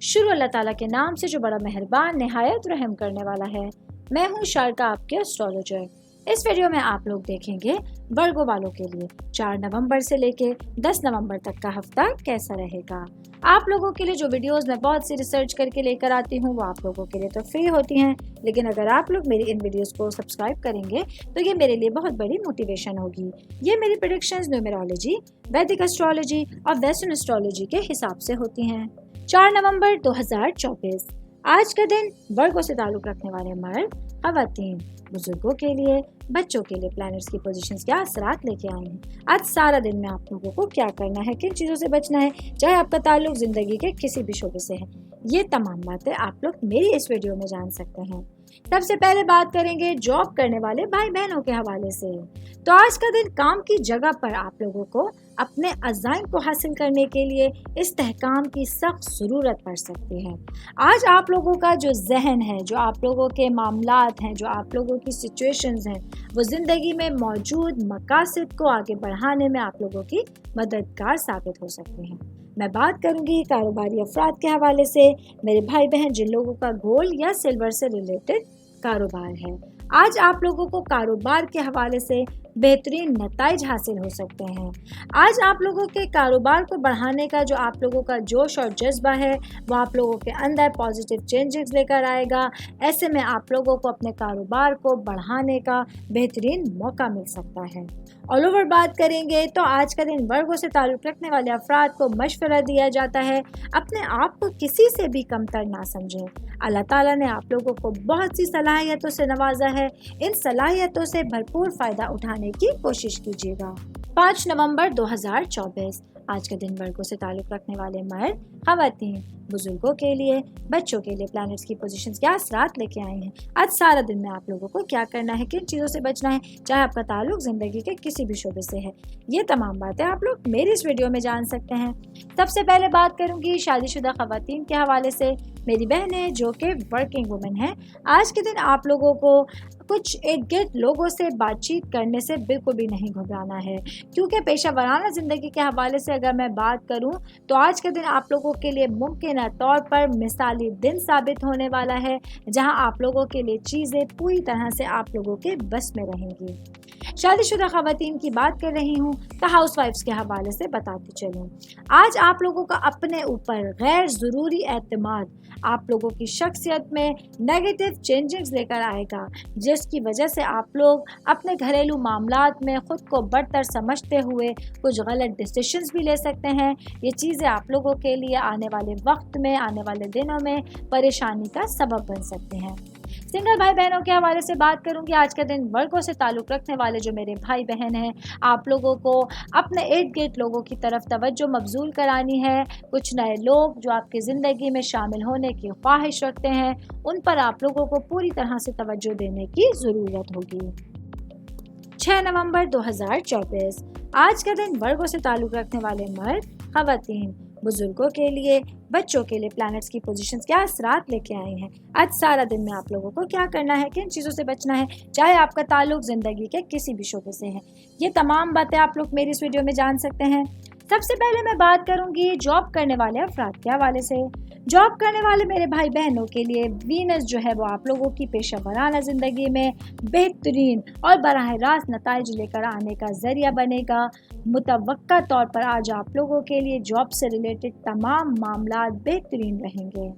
شروع اللہ تعالیٰ کے نام سے جو بڑا مہربان نہایت رحم کرنے والا ہے۔ میں ہوں شارکا، آپ کے اسٹرالوجر۔ اس ویڈیو میں آپ لوگ دیکھیں گے ورگو والوں کے لیے 4 نومبر سے لے کے 10 نومبر تک کا ہفتہ کیسا رہے گا۔ آپ لوگوں کے لیے جو ویڈیوز میں بہت سی ریسرچ کر کے لے کر آتی ہوں وہ آپ لوگوں کے لیے تو فری ہوتی ہیں، لیکن اگر آپ لوگ میری ان ویڈیوز کو سبسکرائب کریں گے تو یہ میرے لیے بہت بڑی موٹیویشن ہوگی۔ یہ میری پریڈکشنز نیومرولوجی، ویدک اسٹرالوجی اور ویسٹرن اسٹرالوجی کے حساب سے ہوتی ہیں۔ 4 نومبر 2024 آج کا دن ورگو سے تعلق رکھنے والے مرد، خواتین، بزرگوں کے لیے، بچوں کے لیے پلانٹس کی پوزیشنز کیا اثرات لے کے آئی ہیں۔ آج سارا دن میں آپ لوگوں کو کیا کرنا ہے، کن چیزوں سے بچنا ہے، چاہے آپ کا تعلق زندگی کے کسی بھی شعبے سے ہے، یہ تمام باتیں آپ لوگ میری اس ویڈیو میں جان سکتے ہیں۔ سب سے پہلے بات کریں گے جاب کرنے والے بھائی بہنوں کے حوالے سے۔ تو آج کا دن کام کی جگہ پر آپ لوگوں کو اپنے عزائم کو حاصل کرنے کے لیے استحکام کی سخت ضرورت پڑ سکتی ہے۔ آج آپ لوگوں کا جو ذہن ہے، جو آپ لوگوں کے معاملات ہیں، جو آپ لوگوں کی سچویشنز ہیں، وہ زندگی میں موجود مقاصد کو آگے بڑھانے میں آپ لوگوں کی مددگار ثابت ہو سکتی ہیں۔ میں بات کروں گی کاروباری افراد کے حوالے سے، میرے بھائی بہن جن لوگوں کا گولڈ یا سلور سے ریلیٹڈ کاروبار ہے۔ آج آپ لوگوں کو کاروبار کے حوالے سے بہترین نتائج حاصل ہو سکتے ہیں۔ آج آپ لوگوں کے کاروبار کو بڑھانے کا جو آپ لوگوں کا جوش اور جذبہ ہے وہ آپ لوگوں کے اندر پازیٹیو چینجز لے کر آئے گا۔ ایسے میں آپ لوگوں کو اپنے کاروبار کو بڑھانے کا بہترین موقع مل سکتا ہے۔ آل اوور بات کریں گے تو آج کا دن ورگو سے تعلق رکھنے والے افراد کو مشورہ دیا جاتا ہے اپنے آپ کو کسی سے بھی کمتر نہ سمجھیں۔ اللہ تعالیٰ نے آپ لوگوں کو بہت سی صلاحیتوں سے نوازا ہے، ان صلاحیتوں سے بھرپور فائدہ اٹھانے کی کوشش کیجیے گا۔ 5 نومبر 2024 آج کا دن ورگو سے تعلق رکھنے والے مرد، خواتین، بزرگوں کے لیے، بچوں کے لیے پلانٹس کی پوزیشنز کیا اثرات لے کے آئی ہیں۔ آج سارا دن میں آپ لوگوں کو کیا کرنا ہے، کن چیزوں سے بچنا ہے، چاہے آپ کا تعلق زندگی کے کسی بھی شعبے سے ہے، یہ تمام باتیں آپ لوگ میری اس ویڈیو میں جان سکتے ہیں۔ سب سے پہلے بات کروں گی شادی شدہ خواتین کے حوالے سے، میری بہنیں جو کہ ورکنگ وومن ہیں۔ آج کے دن آپ لوگوں کو کچھ ارد گرد لوگوں سے بات چیت کرنے سے بالکل بھی نہیں گھبرانا ہے، کیونکہ پیشہ ورانہ زندگی کے حوالے سے اگر میں بات کروں تو آج کا دن آپ لوگوں کے لیے ممکنہ طور پر مثالی دن ثابت ہونے والا ہے، جہاں آپ لوگوں کے لیے چیزیں پوری طرح سے آپ لوگوں کے بس میں رہیں گی۔ شادی شدہ خواتین کی بات کر رہی ہوں تو ہاؤس وائفز کے حوالے سے بتاتی چلوں، آج آپ لوگوں کا اپنے اوپر غیر ضروری اعتماد آپ لوگوں کی شخصیت میں نیگیٹو چینجز لے کر آئے گا، جس کی وجہ سے آپ لوگ اپنے گھریلو معاملات میں خود کو برتر سمجھتے ہوئے کچھ غلط ڈیسیشنز بھی لے سکتے ہیں۔ یہ چیزیں آپ لوگوں کے لیے آنے والے وقت میں، آنے والے دنوں میں پریشانی کا سبب بن سکتے ہیں۔ سنگل بھائی بہنوں کے حوالے سے بات کروں گی، آج کا دن ورگو سے تعلق رکھنے والے جو میرے بھائی بہن ہیں، آپ لوگوں کو اپنے ارد گرد لوگوں کی طرف توجہ مبذول کرانی ہے۔ کچھ نئے لوگ جو آپ کی زندگی میں شامل ہونے کی خواہش رکھتے ہیں، ان پر آپ لوگوں کو پوری طرح سے توجہ دینے کی ضرورت ہوگی۔ 6 نومبر 2024 آج کا دن ورگو سے تعلق رکھنے والے مرد، خواتین، بزرگوں کے لیے، بچوں کے لیے پلانٹس کی پوزیشنز کیا اثرات لے کے آئی ہیں۔ آج سارا دن میں آپ لوگوں کو کیا کرنا ہے، کن چیزوں سے بچنا ہے، چاہے آپ کا تعلق زندگی کے کسی بھی شعبے سے ہے، یہ تمام باتیں آپ لوگ میری اس ویڈیو میں جان سکتے ہیں۔ سب سے پہلے میں بات کروں گی جاب کرنے والے افراد کے حوالے سے۔ جاب کرنے والے میرے بھائی بہنوں کے لیے وینس جو ہے وہ آپ لوگوں کی پیشہ ورانہ زندگی میں بہترین اور براہ راست نتائج لے کر آنے کا ذریعہ بنے گا۔ متوقع طور پر آج آپ لوگوں کے لیے جاب سے ریلیٹڈ تمام معاملات بہترین رہیں گے۔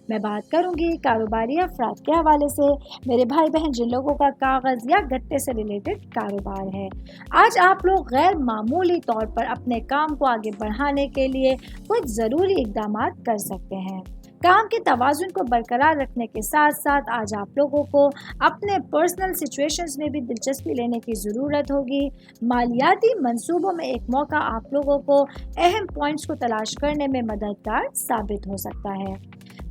میں بات کروں گی کاروباری افراد کے حوالے سے، میرے بھائی بہن جن لوگوں کا کاغذ یا گتے سے ریلیٹڈ کاروبار ہے، آج آپ لوگ غیر معمولی طور پر اپنے کام کو آگے بڑھانے کے لیے کچھ ضروری اقدامات کر سکتے ہیں۔ کام کے توازن کو برقرار رکھنے کے ساتھ ساتھ آج آپ لوگوں کو اپنے پرسنل سچویشنز میں بھی دلچسپی لینے کی ضرورت ہوگی۔ مالیاتی منصوبوں میں ایک موقع آپ لوگوں کو اہم پوائنٹس کو تلاش کرنے میں مددگار ثابت ہو سکتا ہے۔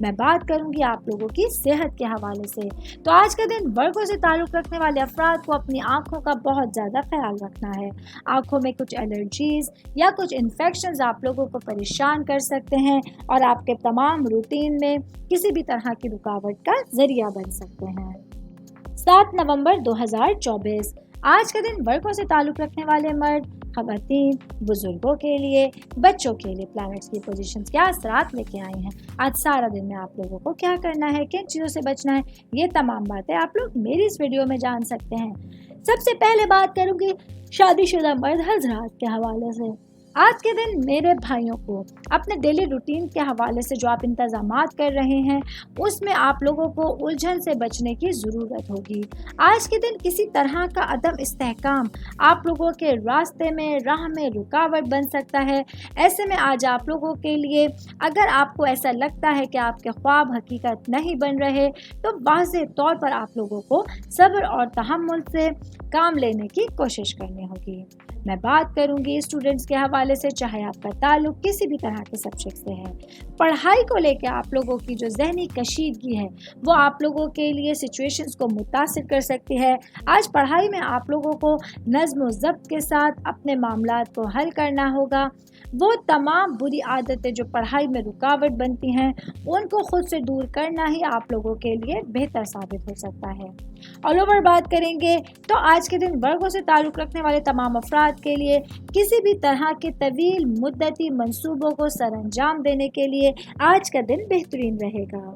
میں بات کروں گی آپ لوگوں کی صحت کے حوالے سے، تو آج کا دن ورگو سے تعلق رکھنے والے افراد کو اپنی آنکھوں کا بہت زیادہ خیال رکھنا ہے۔ آنکھوں میں کچھ الرجیز یا کچھ انفیکشنز آپ لوگوں کو پریشان کر سکتے ہیں اور آپ کے تمام روٹین میں کسی بھی طرح کی رکاوٹ کا ذریعہ بن سکتے ہیں۔ 7 نومبر 2024 آج کا دن ورگو سے تعلق رکھنے والے مرد، خواتین بزرگوں کے لیے بچوں کے لیے پلانٹس کی پوزیشنز کیا اثرات لے کے آئی ہیں. آج سارا دن میں آپ لوگوں کو کیا کرنا ہے, کن چیزوں سے بچنا ہے, یہ تمام باتیں آپ لوگ میری اس ویڈیو میں جان سکتے ہیں. سب سے پہلے بات کروں گی شادی شدہ مرد حضرات کے حوالے سے. آج کے دن میرے بھائیوں کو اپنے ڈیلی روٹین کے حوالے سے جو آپ انتظامات کر رہے ہیں اس میں آپ لوگوں کو الجھن سے بچنے کی ضرورت ہوگی. آج کے دن کسی طرح کا عدم استحکام آپ لوگوں کے راستے میں راہ میں رکاوٹ بن سکتا ہے. ایسے میں آج آپ لوگوں کے لیے اگر آپ کو ایسا لگتا ہے کہ آپ کے خواب حقیقت نہیں بن رہے تو واضح طور پر آپ لوگوں کو صبر اور تحمل سے کام لینے کی کوشش کرنی ہوگی. میں بات کروں گی اسٹوڈنٹس کے حوالے سے, چاہے آپ کا تعلق کسی بھی طرح کے سبجیکٹ سے ہے. پڑھائی کو لے کے آپ لوگوں کی جو ذہنی کشیدگی ہے وہ آپ لوگوں کے لیے سچویشنز کو متاثر کر سکتی ہے. آج پڑھائی میں آپ لوگوں کو نظم و ضبط کے ساتھ اپنے معاملات کو حل کرنا ہوگا. وہ تمام بری عادتیں جو پڑھائی میں رکاوٹ بنتی ہیں ان کو خود سے دور کرنا ہی آپ لوگوں کے لیے بہتر ثابت ہو سکتا ہے. آل اوور بات کریں گے تو آج کے دن ورگوں سے تعلق رکھنے والے تمام افراد کے لیے کسی بھی طرح کے طویل مدتی منصوبوں کو سر انجام دینے کے لیے آج کا دن بہترین رہے گا.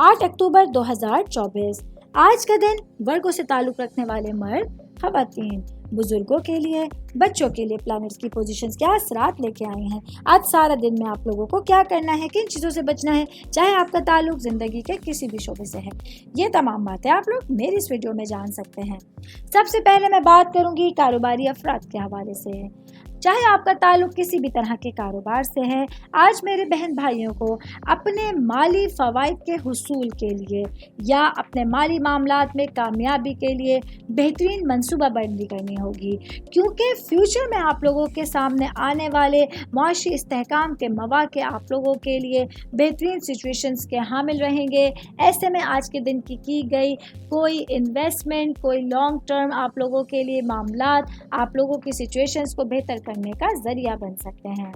8 اکتوبر 2024 آج کا دن ورگوں سے تعلق رکھنے والے مرد خواتین بزرگوں کے لیے بچوں کے لیے پلانٹس کی پوزیشنز کیا اثرات لے کے آئی ہیں. آج سارا دن میں آپ لوگوں کو کیا کرنا ہے, کن چیزوں سے بچنا ہے, چاہے آپ کا تعلق زندگی کے کسی بھی شعبے سے ہے, یہ تمام باتیں آپ لوگ میری اس ویڈیو میں جان سکتے ہیں. سب سے پہلے میں بات کروں گی کاروباری افراد کے حوالے سے. چاہے آپ کا تعلق کسی بھی طرح کے کاروبار سے ہے, آج میرے بہن بھائیوں کو اپنے مالی فوائد کے حصول کے لیے یا اپنے مالی معاملات میں کامیابی کے لیے بہترین منصوبہ بندی کرنی ہوگی, کیونکہ فیوچر میں آپ لوگوں کے سامنے آنے والے معاشی استحکام کے مواقع آپ لوگوں کے لیے بہترین سچویشنز کے حامل رہیں گے. ایسے میں آج کے دن کی گئی کوئی انویسٹمنٹ, کوئی لانگ ٹرم آپ لوگوں کے لیے معاملات آپ لوگوں کی سچویشنز کو بہتر کرنے کا ذریعہ بن سکتے ہیں.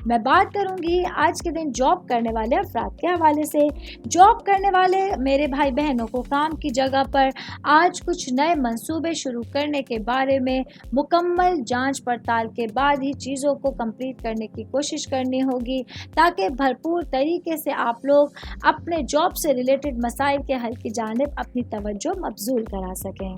میں بات کروں گی آج کے دن جاب کرنے والے افراد کے حوالے سے. جاب کرنے والے میرے بھائی بہنوں کو کام کی جگہ پر آج کچھ نئے منصوبے شروع کرنے کے بارے میں مکمل جانچ پڑتال کے بعد ہی چیزوں کو کمپلیٹ کرنے کی کوشش کرنی ہوگی, تاکہ بھرپور طریقے سے آپ لوگ اپنے جاب سے ریلیٹڈ مسائل کے حل کی جانب اپنی توجہ مبذول کرا سکیں.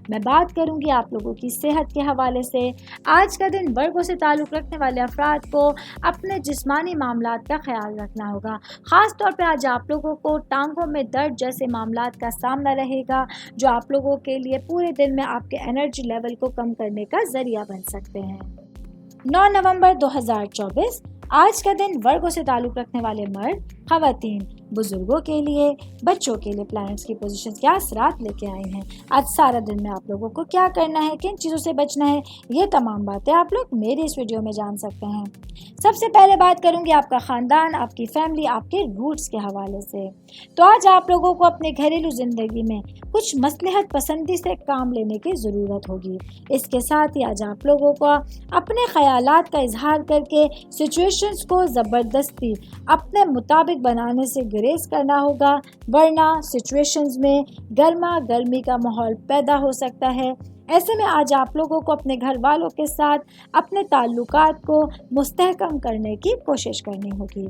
میں بات کروں گی آپ لوگوں کی صحت کے حوالے سے. آج کا دن ورگوں سے تعلق رکھنے والے افراد کو اپنے جسمانی معاملات کا خیال رکھنا ہوگا. خاص طور پہ آج آپ لوگوں کو ٹانگوں میں درد جیسے معاملات کا سامنا رہے گا, جو آپ لوگوں کے لیے پورے دن میں آپ کے انرجی لیول کو کم کرنے کا ذریعہ بن سکتے ہیں. 9 نومبر 2024 آج کا دن ورگوں سے تعلق رکھنے والے مرد خواتین بزرگوں کے لیے بچوں کے لیے پلانٹس کی پوزیشنز کیا اثرات لے کے آئے ہیں. آج سارا دن میں آپ لوگوں کو کیا کرنا ہے, کن چیزوں سے بچنا ہے, یہ تمام باتیں آپ لوگ میری اس ویڈیو میں جان سکتے ہیں. سب سے پہلے بات کروں گی آپ کا خاندان, آپ کی فیملی, آپ کے روٹس کے حوالے سے. تو آج آپ لوگوں کو اپنے گھریلو زندگی میں کچھ مصلحت پسندی سے کام لینے کی ضرورت ہوگی. اس کے ساتھ ہی آج آپ لوگوں کو اپنے خیالات کا اظہار کر کے سچویشنز کو زبردستی اپنے مطابق بنانے سے گریز کرنا ہوگا, ورنہ سچویشنز میں گرما گرمی کا ماحول پیدا ہو سکتا ہے. ایسے میں آج آپ لوگوں کو اپنے گھر والوں کے ساتھ اپنے تعلقات کو مستحکم کرنے کی کوشش کرنی ہوگی.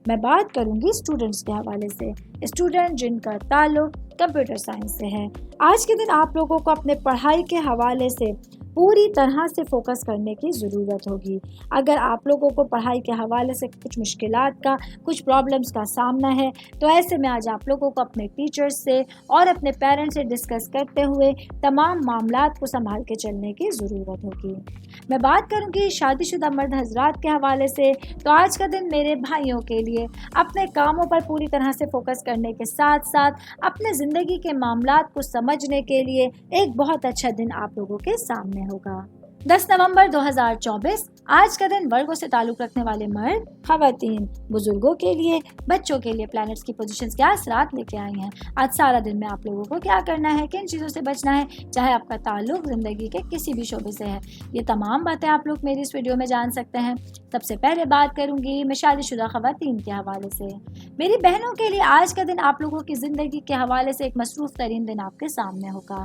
میں بات کروں گی اسٹوڈنٹس کے حوالے سے. اسٹوڈنٹ جن کا تعلق کمپیوٹر سائنس سے ہے, آج کے دن آپ لوگوں کو اپنے پڑھائی کے حوالے سے پوری طرح سے فوکس کرنے کی ضرورت ہوگی. اگر آپ لوگوں کو پڑھائی کے حوالے سے کچھ مشکلات کا, کچھ پرابلمس کا سامنا ہے, تو ایسے میں آج آپ لوگوں کو اپنے ٹیچرز سے اور اپنے پیرنٹس سے ڈسکس کرتے ہوئے تمام معاملات کو سنبھال کے چلنے کی ضرورت ہوگی. میں بات کروں گی شادی شدہ مرد حضرات کے حوالے سے. تو آج کا دن میرے بھائیوں کے لیے اپنے کاموں پر پوری طرح سے فوکس کرنے کے ساتھ ساتھ اپنے زندگی کے معاملات کو سمجھنے کے لیے ایک بہت اچھا دن آپ لوگوں کے سامنے ہوگا. 10 نومبر 2024 آج کا دن ورگوں سے تعلق رکھنے والے مرد خواتین بزرگوں کے لیے بچوں کے لیے پلانٹس کی پوزیشنز کیا اثرات لے کے آئی ہیں. آج سارا دن میں آپ لوگوں کو کیا کرنا ہے, کن چیزوں سے بچنا ہے, چاہے آپ کا تعلق زندگی کے کسی بھی شعبے سے ہے, یہ تمام باتیں آپ لوگ میری اس ویڈیو میں جان سکتے ہیں. سب سے پہلے بات کروں گی میں شادی شدہ خواتین کے حوالے سے. میری بہنوں کے لیے آج کا دن آپ لوگوں کی زندگی کے حوالے سے ایک مصروف ترین دن آپ کے سامنے ہوگا,